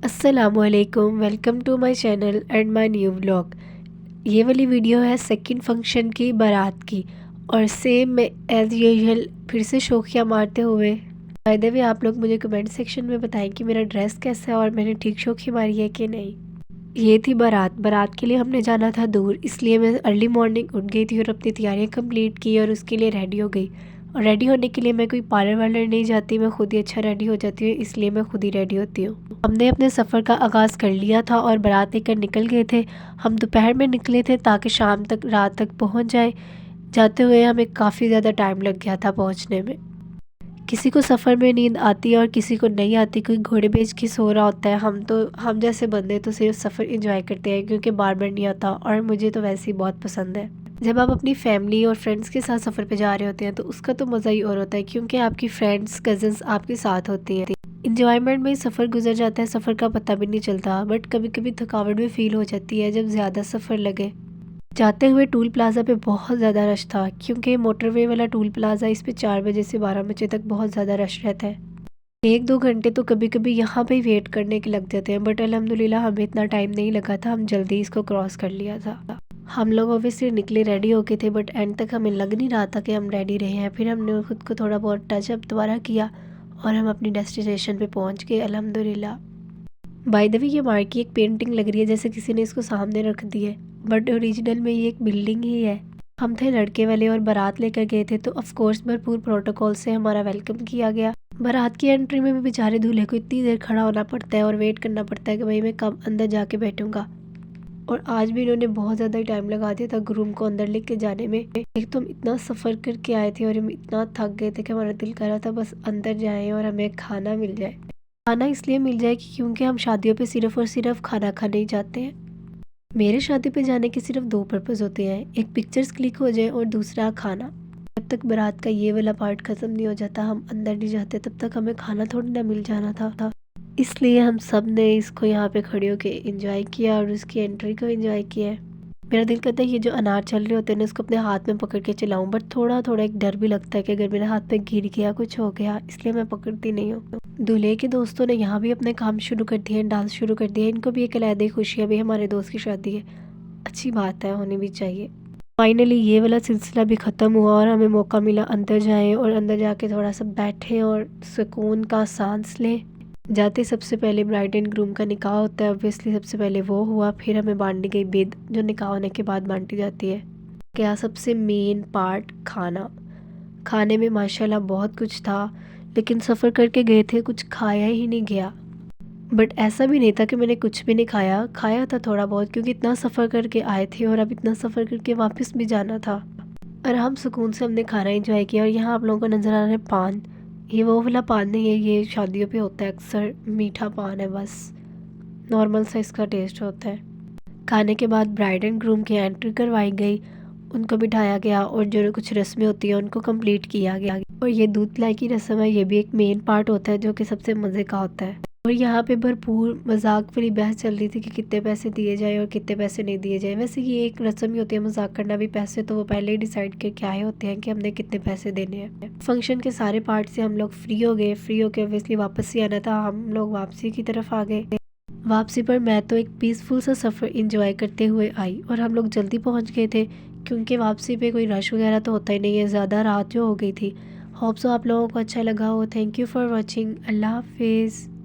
अस्सलामुअलैकुम, welcome to my channel and my new vlog. ये वाली वीडियो है सेकंड फंक्शन की बारात की और सेम मैं एज़ यूजुअल फिर से शोखियाँ मारते हुए। बाय द वे आप लोग मुझे कमेंट सेक्शन में बताएं कि मेरा ड्रेस कैसा है और मैंने ठीक शोखी मारी है कि नहीं। ये थी बारात के लिए हमने जाना था दूर, इसलिए मैं अर्ली मॉर्निंग उठ गई थी और अपनी तैयारियां कंप्लीट की और उसके लिए रेडी हो गई। और रेडी होने के लिए मैं कोई पार्लर वार्लर नहीं जाती, मैं खुद ही अच्छा रेडी हो जाती हूँ, इसलिए मैं खुद ही रेडी होती हूँ। हमने अपने सफ़र का आगाज़ कर लिया था और बारात लेकर निकल गए थे। हम दोपहर में निकले थे ताकि शाम तक रात तक पहुँच जाए। जाते हुए हमें काफ़ी ज़्यादा टाइम लग गया था पहुँचने में। किसी को सफ़र में नींद आती है और किसी को नहीं आती, कोई घोड़े बेच के सो रहा होता है। हम जैसे बंदे तो सिर्फ सफ़र एंजॉय करते हैं क्योंकि बार बार नहीं आता और मुझे तो वैसे ही बहुत पसंद है। जब आप अपनी फैमिली और फ्रेंड्स के साथ सफ़र पे जा रहे होते हैं तो उसका तो मज़ा ही और होता है क्योंकि आपकी फ्रेंड्स कज़न्स आपके साथ होती हैं। इंजॉयमेंट में सफ़र गुजर जाता है, सफ़र का पता भी नहीं चलता। बट कभी कभी थकावट भी फील हो जाती है जब ज़्यादा सफ़र लगे। जाते हुए टूल प्लाज़ा पे बहुत ज़्यादा रश था क्योंकि मोटरवे वाला टूल प्लाज़ा, इस पे 4 बजे से 12 बजे तक बहुत ज़्यादा रश रहता है। 1-2 घंटे तो कभी कभी यहाँ पे ही वेट करने के लग जाते हैं, बट अल्हम्दुलिल्लाह हमें इतना टाइम नहीं लगा था, हम जल्दी इसको क्रॉस कर लिया था। हम लोग ऑब्वियसली निकले रेडी होके थे, बट एंड तक हमें लग नहीं रहा था कि हम रेडी रहे हैं। फिर हमने खुद को थोड़ा बहुत टचअप दोबारा किया और हम अपनी डेस्टिनेशन पे पहुँच गए अल्हम्दुलिल्लाह। बाय द वे ये मार्क की एक पेंटिंग लग रही है जैसे किसी ने इसको सामने रख दी है, बट ओरिजिनल में ये एक बिल्डिंग ही है। हम थे लड़के वाले और बारात लेकर गए थे तो ऑफ कोर्स भरपूर प्रोटोकॉल से हमारा वेलकम किया गया। बारात की एंट्री में भी बेचारे दूल्हे को इतनी देर खड़ा होना पड़ता है और वेट करना पड़ता है कि भाई मैं कब अंदर जाके बैठूंगा। और आज भी इन्होंने बहुत ज़्यादा टाइम लगा दिया था ग्रूम को अंदर लेके जाने में। एक तो हम इतना सफ़र करके आए थे और हम इतना थक गए थे कि हमारा दिल कर रहा था बस अंदर जाएं और हमें खाना मिल जाए। खाना इसलिए मिल जाए कि क्योंकि हम शादियों पे सिर्फ़ और सिर्फ खाना खाने ही जाते हैं। मेरे शादी पे जाने के सिर्फ 2 पर्पज़ होते हैं, एक पिक्चर्स क्लिक हो जाए और दूसरा खाना। जब तक बारात का ये वाला पार्ट ख़त्म नहीं हो जाता, हम अंदर नहीं जाते, तब तक हमें खाना थोड़ी ना मिल जाना था। इसलिए हम सब ने इसको यहाँ पे खड़े होके एंजॉय किया और उसकी एंट्री को एंजॉय किया है। मेरा दिल करता है ये जो अनार चल रहे होते हैं ना, इसको अपने हाथ में पकड़ के चलाऊं, बट थोड़ा थोड़ा एक डर भी लगता है कि अगर मेरे हाथ पे गिर गया कुछ हो गया, इसलिए मैं पकड़ती नहीं हूँ। दूल्हे के दोस्तों ने यहाँ भी अपने काम शुरू कर दिए हैं, डांस शुरू कर दिया है। इनको भी एक अलग खुशी है, अभी हमारे दोस्त की शादी है, अच्छी बात है, होनी भी चाहिए। फाइनली ये वाला सिलसिला भी ख़त्म हुआ और हमें मौका मिला अंदर जाएं और अंदर जाके थोड़ा सा बैठें और सुकून का सांस लें। जाते सबसे पहले ब्राइड एंड ग्रूम का निकाह होता है, ऑब्वियसली सबसे पहले वो हुआ, फिर हमें बांटी गई बिद जो निकाह होने के बाद बांटी जाती है। क्या सबसे मेन पार्ट खाना। खाने में माशाल्लाह बहुत कुछ था, लेकिन सफ़र करके गए थे कुछ खाया ही नहीं गया। बट ऐसा भी नहीं था कि मैंने कुछ भी नहीं खाया, खाया था थोड़ा बहुत क्योंकि इतना सफ़र करके आए थे और अब इतना सफ़र करके वापस भी जाना था। और हम सुकून से हमने खाना एंजॉय किया। और यहाँ आप लोगों को नज़र आ रहा है पान, ये वो वाला पान नहीं है, ये शादियों पे होता है अक्सर, मीठा पान है, बस नॉर्मल सा इसका टेस्ट होता है। खाने के बाद ब्राइड एंड ग्रूम की एंट्री करवाई गई, उनको बिठाया गया और जो कुछ रस्में होती हैं उनको कंप्लीट किया गया। और ये दूध पिलाई की रस्म है, ये भी एक मेन पार्ट होता है जो कि सबसे मज़े का होता है। और यहाँ पे भरपूर मजाक वाली बहस चल रही थी कि कितने पैसे दिए जाए और कितने पैसे नहीं दिए जाए। वैसे ये एक रस्म ही होती है मजाक करना भी, पैसे तो वो पहले ही डिसाइड करके आए होते हैं कि हमने कितने पैसे देने हैं। फंक्शन के सारे पार्ट से हम लोग फ्री हो गए, फ्री होके ऑब्वियसली वापस ही आना था, हम लोग वापसी की तरफ आ गए। वापसी पर मैं तो एक पीसफुल सा सफ़र इंजॉय करते हुए आई और हम लोग जल्दी पहुंच गए थे क्योंकि वापसी पे कोई रश वगैरह तो होता ही नहीं है, ज़्यादा रात जो हो गई थी। होप सो आप लोगों को अच्छा लगा हो। Thank you for watching. अल्लाह हाफिज़।